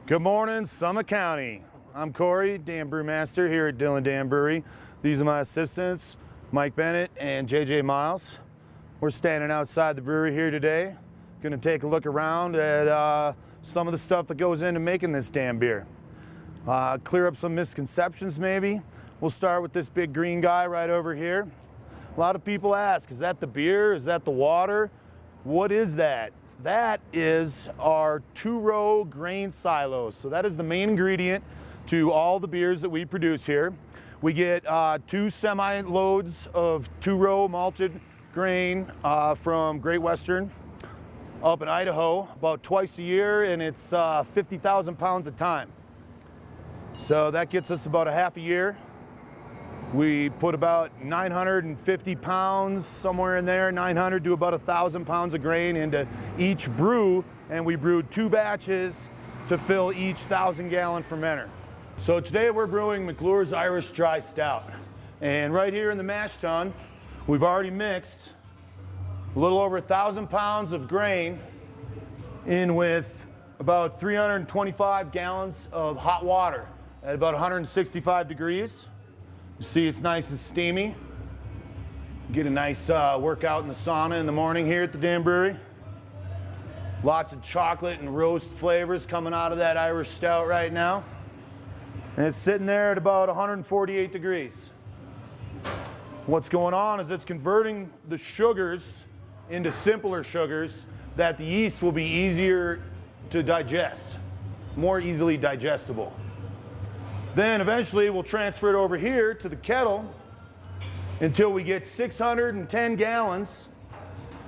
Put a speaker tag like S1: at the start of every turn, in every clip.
S1: Good morning, Summit County. I'm Corey, Dam Brewmaster here at Dillon Dam Brewery. These are my assistants, Mike Bennett and JJ Miles. We're standing outside the brewery here today. Gonna take a look around at some of the stuff that goes into making this damn beer. Clear up some misconceptions maybe. We'll start with this big green guy right over here. A lot of people ask, is that the beer? Is that the water? What is that? That is our two-row grain silos. So that is the main ingredient to all the beers that we produce here. We get 2 semi-loads of two-row malted grain from Great Western up in Idaho about twice a year, and it's 50,000 pounds a time. So that gets us about a half a year. We put about 950 pounds, somewhere in there, 900 to about 1,000 pounds of grain into each brew, and we brewed 2 batches to fill each 1,000-gallon fermenter. So today we're brewing McClure's Irish Dry Stout. And right here in the mash tun, we've already mixed a little over 1,000 pounds of grain in with about 325 gallons of hot water at about 165 degrees. You see it's nice and steamy. Get a nice workout in the sauna in the morning here at the Dam Brewery. Lots of chocolate and roast flavors coming out of that Irish Stout right now. And it's sitting there at about 148 degrees. What's going on is it's converting the sugars into simpler sugars that the yeast will be easier to digest, more easily digestible. Then eventually we'll transfer it over here to the kettle until we get 610 gallons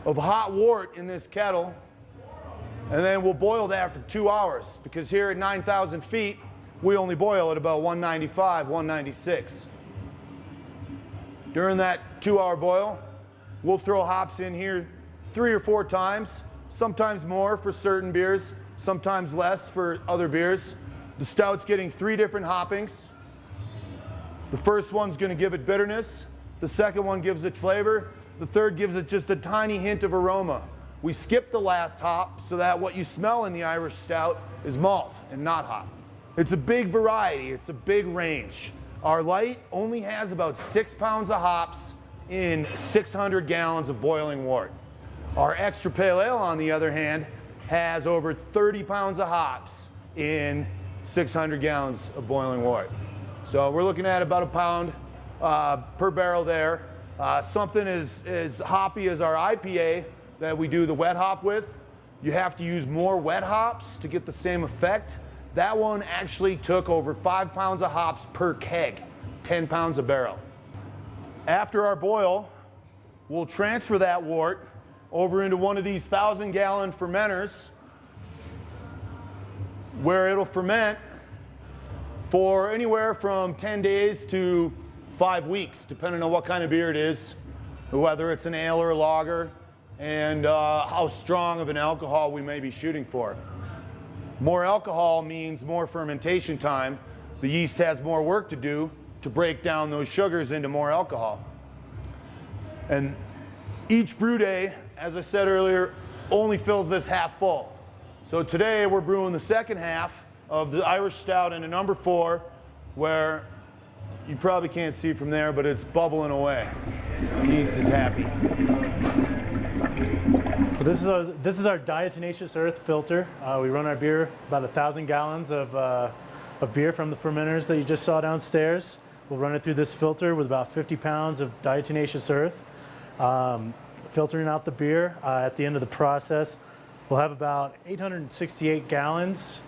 S1: of hot wort in this kettle. And then we'll boil that for 2 hours, because here at 9,000 feet, we only boil at about 195, 196. During that 2-hour boil, we'll throw hops in here 3 or 4 times, sometimes more for certain beers, sometimes less for other beers. The stout's getting 3 different hoppings. The first one's going to give it bitterness. The second one gives it flavor. The third gives it just a tiny hint of aroma. We skip the last hop so that what you smell in the Irish Stout is malt and not hop. It's a big variety. It's a big range. Our light only has about 6 pounds of hops in 600 gallons of boiling wort. Our extra pale ale, on the other hand, has over 30 pounds of hops in 600 gallons of boiling wort. So we're looking at about a pound per barrel there. Something as hoppy as our IPA that we do the wet hop with, you have to use more wet hops to get the same effect. That one actually took over 5 pounds of hops per keg, 10 pounds a barrel. After our boil, we'll transfer that wort over into one of these 1,000-gallon fermenters, where it'll ferment for anywhere from 10 days to 5 weeks, depending on what kind of beer it is, whether it's an ale or a lager, and how strong of an alcohol we may be shooting for. More alcohol means more fermentation time. The yeast has more work to do to break down those sugars into more alcohol. And each brew day, as I said earlier, only fills this half full. So today we're brewing the second half of the Irish Stout into number 4, where you probably can't see from there, but it's bubbling away. The yeast is happy.
S2: This is our Diatomaceous earth filter. We run our beer about 1,000 gallons of beer from the fermenters that you just saw downstairs. We'll run it through this filter with about 50 pounds of diatomaceous earth. Filtering out the beer at the end of the process. We'll have about 868 gallons,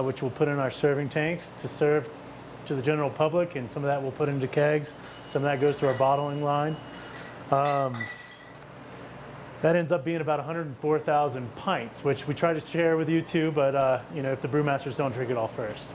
S2: which we'll put in our serving tanks to serve to the general public, and some of that we'll put into kegs. Some of that goes to our bottling line. That ends up being about 104,000 pints, which we try to share with you too, but you know, if the brewmasters don't drink it all first.